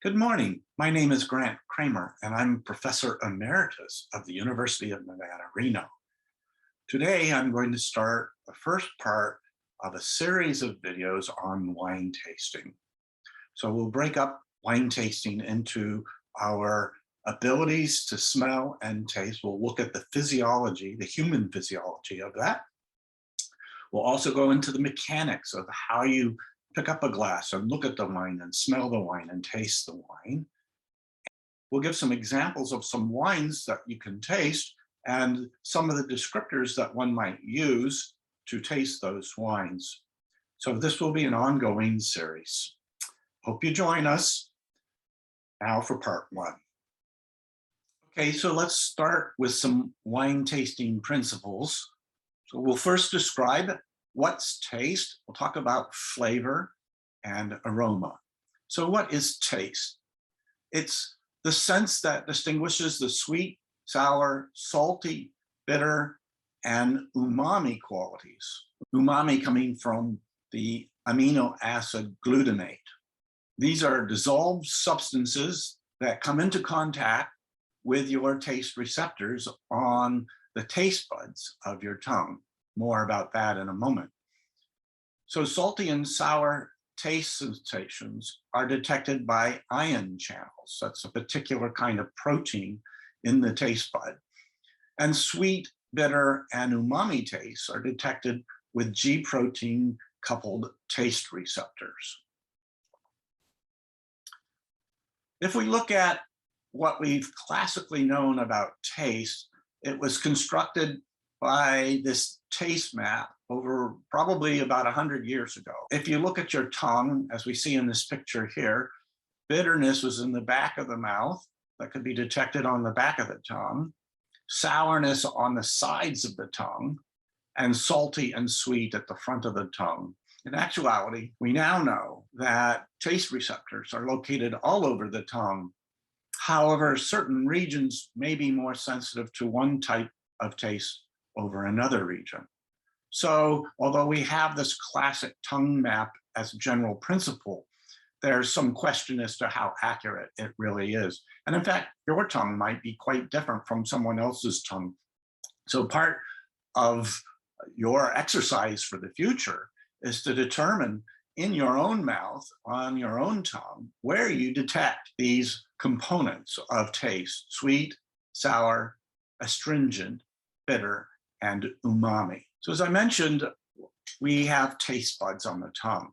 Good morning. My name is Grant Kramer, and I'm Professor Emeritus of the University of Nevada, Reno. Today, I'm going to start the first part of a series of videos on wine tasting. So we'll break up wine tasting into our abilities to smell and taste. We'll look at the physiology, the human physiology of that. We'll also go into the mechanics of how you pick up a glass and look at the wine and smell the wine and taste the wine. We'll give some examples of some wines that you can taste and some of the descriptors that one might use to taste those wines. So this will be an ongoing series. Hope you join us now for part one. Okay, so let's start with some wine tasting principles. So we'll first describe what's taste. We'll talk about flavor and aroma. So what is taste? It's the sense that distinguishes the sweet, sour, salty, bitter, and umami qualities. Umami coming from the amino acid glutamate. These are dissolved substances that come into contact with your taste receptors on the taste buds of your tongue. More about that in a moment. So salty and sour taste sensations are detected by ion channels. That's a particular kind of protein in the taste bud. And sweet, bitter, and umami tastes are detected with G protein coupled taste receptors. If we look at what we've classically known about taste, it was constructed by this taste map over probably about 100 years ago. If you look at your tongue, as we see in this picture here, bitterness was in the back of the mouth that could be detected on the back of the tongue, sourness on the sides of the tongue, and salty and sweet at the front of the tongue. In actuality, we now know that taste receptors are located all over the tongue. However, certain regions may be more sensitive to one type of taste over another region. So although we have this classic tongue map as a general principle, there's some question as to how accurate it really is. And in fact, your tongue might be quite different from someone else's tongue. So part of your exercise for the future is to determine in your own mouth, on your own tongue, where you detect these components of taste: sweet, sour, astringent, bitter, and umami. So as I mentioned, we have taste buds on the tongue.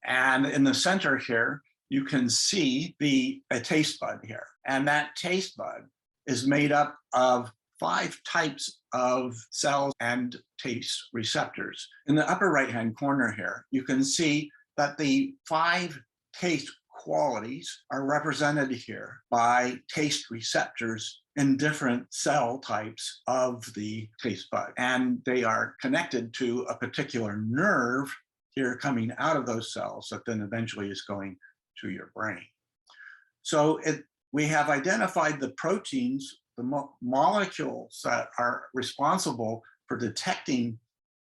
And in the center here, you can see a taste bud here. And that taste bud is made up of 5 types of cells and taste receptors. In the upper right-hand corner here, you can see that the 5 taste qualities are represented here by taste receptors in different cell types of the taste bud. And they are connected to a particular nerve here coming out of those cells that then eventually is going to your brain. So we have identified the proteins, the molecules that are responsible for detecting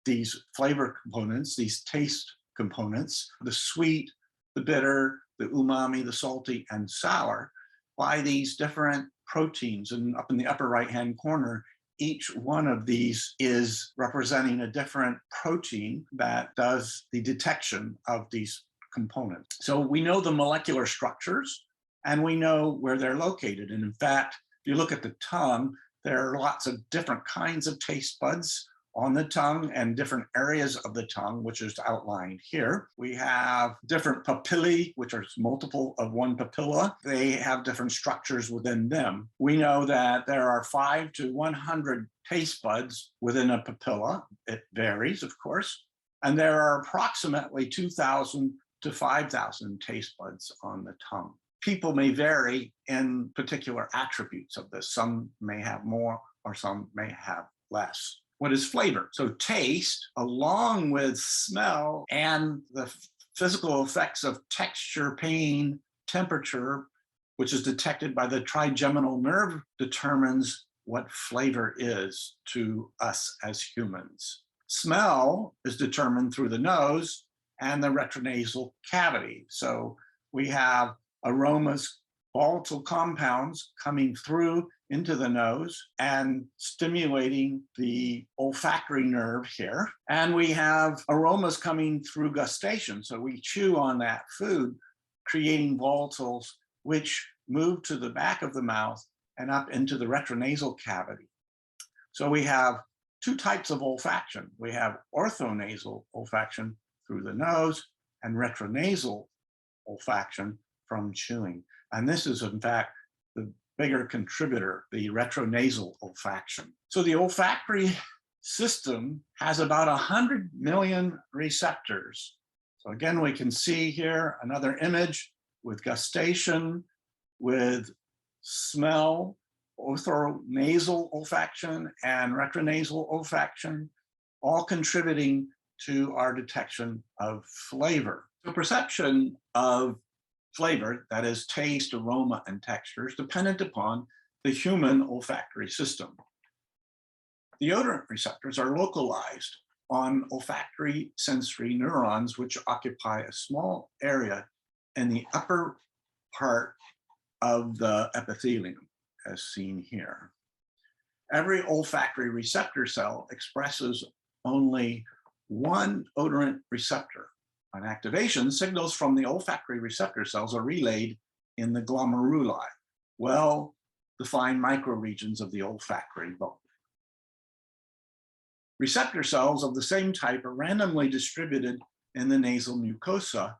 these flavor components, these taste components, the sweet, the bitter, the umami, the salty, and sour, by these different proteins. And up in the upper right-hand corner, each one of these is representing a different protein that does the detection of these components. So we know the molecular structures and we know where they're located. And in fact, if you look at the tongue, there are lots of different kinds of taste buds on the tongue and different areas of the tongue, which is outlined here. We have different papillae, which are multiple of one papilla. They have different structures within them. We know that there are 5 to 100 taste buds within a papilla. It varies, of course. And there are approximately 2,000 to 5,000 taste buds on the tongue. People may vary in particular attributes of this. Some may have more or some may have less. What is flavor? So taste, along with smell and the physical effects of texture, pain, temperature, which is detected by the trigeminal nerve, determines what flavor is to us as humans. Smell is determined through the nose and the retronasal cavity. So we have aromas, volatile compounds coming through into the nose and stimulating the olfactory nerve here. And we have aromas coming through gustation. So we chew on that food, creating volatiles, which move to the back of the mouth and up into the retronasal cavity. So we have two types of olfaction. We have orthonasal olfaction through the nose and retronasal olfaction from chewing. And this is, in fact, the bigger contributor, the retronasal olfaction. So the olfactory system has about 100 million receptors. So again, we can see here another image with gustation, with smell, orthonasal olfaction and retronasal olfaction, all contributing to our detection of flavor. The perception of flavor, that is taste, aroma, and texture, is dependent upon the human olfactory system. The odorant receptors are localized on olfactory sensory neurons, which occupy a small area in the upper part of the epithelium, as seen here. Every olfactory receptor cell expresses only one odorant receptor. On activation, signals from the olfactory receptor cells are relayed in the glomeruli, well-defined microregions of the olfactory bone. Receptor cells of the same type are randomly distributed in the nasal mucosa,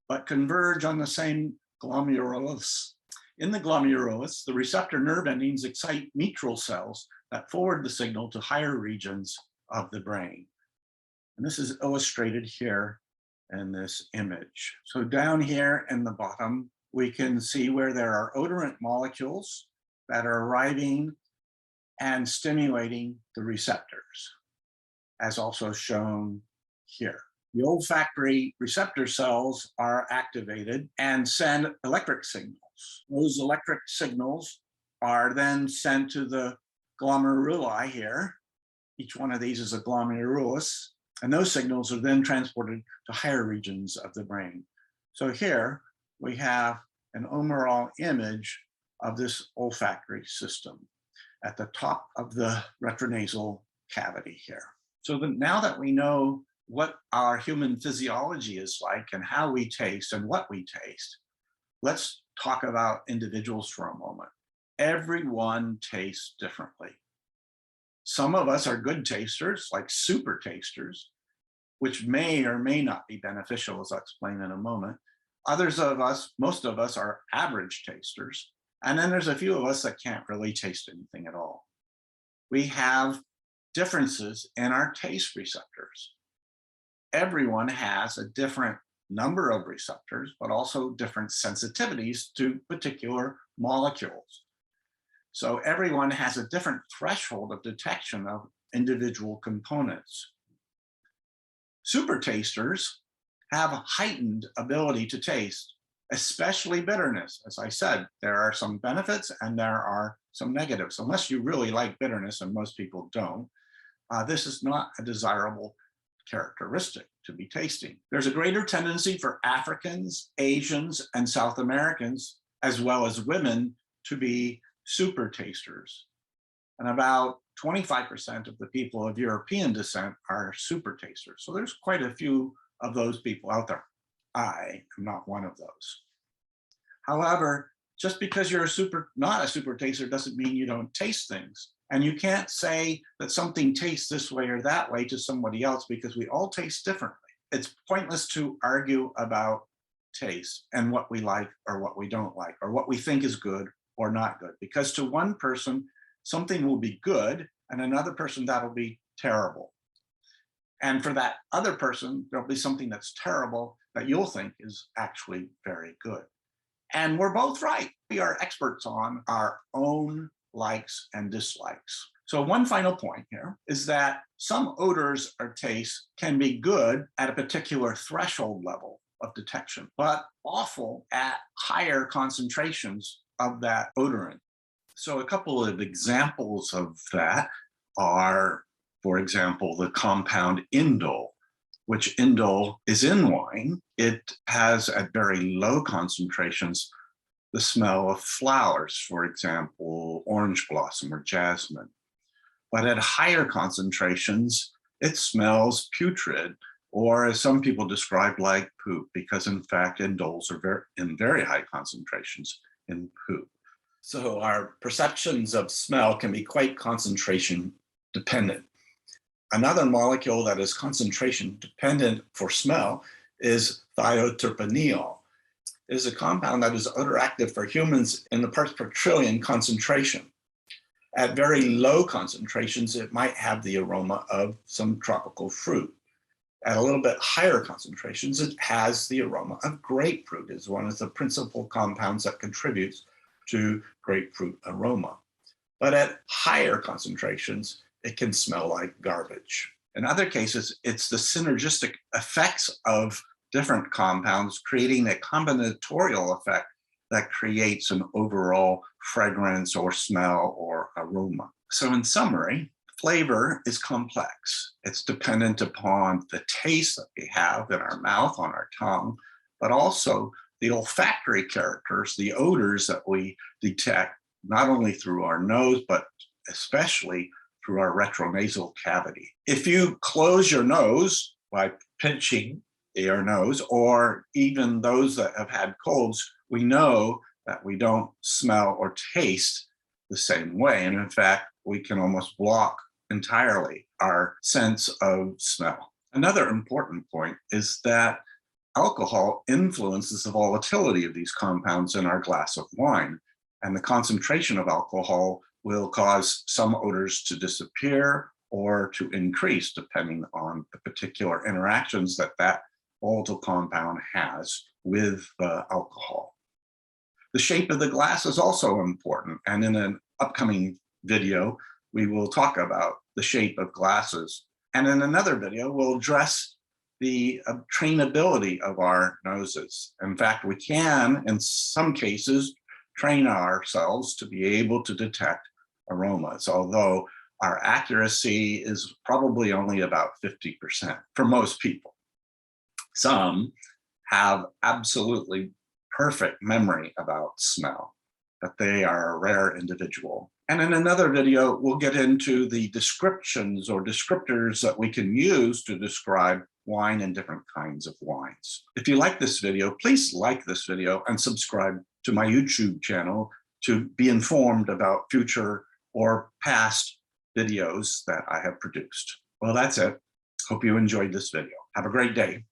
but converge on the same glomerulus. In the glomerulus, the receptor nerve endings excite mitral cells that forward the signal to higher regions of the brain. And this is illustrated here in this image. So down here in the bottom, we can see where there are odorant molecules that are arriving and stimulating the receptors, as also shown here. The olfactory receptor cells are activated and send electric signals. Those electric signals are then sent to the glomeruli here. Each one of these is a glomerulus, and those signals are then transported to higher regions of the brain. So here we have an overall image of this olfactory system at the top of the retronasal cavity here. So now that we know what our human physiology is like and how we taste and what we taste, let's talk about individuals for a moment. Everyone tastes differently. Some of us are good tasters, like super tasters, which may or may not be beneficial, as I'll explain in a moment. Others of us, most of us, are average tasters. And then there's a few of us that can't really taste anything at all. We have differences in our taste receptors. Everyone has a different number of receptors, but also different sensitivities to particular molecules. So everyone has a different threshold of detection of individual components. Super tasters have a heightened ability to taste, especially bitterness. As I said, there are some benefits and there are some negatives. Unless you really like bitterness, and most people don't, this is not a desirable characteristic to be tasting. There's a greater tendency for Africans, Asians, and South Americans, as well as women, to be super tasters. And about 25% of the people of European descent are super tasters. So there's quite a few of those people out there. I am not one of those. However, just because you're not a super taster doesn't mean you don't taste things. And you can't say that something tastes this way or that way to somebody else, because we all taste differently. It's pointless to argue about taste and what we like or what we don't like, or what we think is good or not good, because to one person, something will be good, and another person that'll be terrible. And for that other person, there'll be something that's terrible that you'll think is actually very good. And we're both right. We are experts on our own likes and dislikes. So one final point here is that some odors or tastes can be good at a particular threshold level of detection, but awful at higher concentrations of that odorant. So a couple of examples of that are, for example, the compound Indole, which Indole is in wine. It has at very low concentrations the smell of flowers, for example, orange blossom or jasmine. But at higher concentrations, it smells putrid, or as some people describe, like poop, because in fact, indoles are in very high concentrations in poop. So our perceptions of smell can be quite concentration dependent. Another molecule that is concentration dependent for smell is thio-terpenes. It is a compound that is odoractive for humans in the parts per trillion concentration. At very low concentrations, it might have the aroma of some tropical fruit. At a little bit higher concentrations, it has the aroma of grapefruit. It's one of the principal compounds that contributes to grapefruit aroma. But at higher concentrations, it can smell like garbage. In other cases, it's the synergistic effects of different compounds creating a combinatorial effect that creates an overall fragrance or smell or aroma. So in summary, flavor is complex. It's dependent upon the taste that we have in our mouth, on our tongue, but also the olfactory characters, the odors that we detect, not only through our nose, but especially through our retronasal cavity. If you close your nose by pinching your nose, or even those that have had colds, we know that we don't smell or taste the same way. And in fact, we can almost block entirely our sense of smell. Another important point is that alcohol influences the volatility of these compounds in our glass of wine. And the concentration of alcohol will cause some odors to disappear or to increase depending on the particular interactions that that volatile compound has with the alcohol. The shape of the glass is also important. And in an upcoming video, we will talk about the shape of glasses. And in another video, we'll address the trainability of our noses. In fact, we can, in some cases, train ourselves to be able to detect aromas, although our accuracy is probably only about 50% for most people. Some have absolutely perfect memory about smell, but they are a rare individual. And in another video, we'll get into the descriptions or descriptors that we can use to describe wine and different kinds of wines. If you like this video, please like this video and subscribe to my YouTube channel to be informed about future or past videos that I have produced. Well, that's it. Hope you enjoyed this video. Have a great day.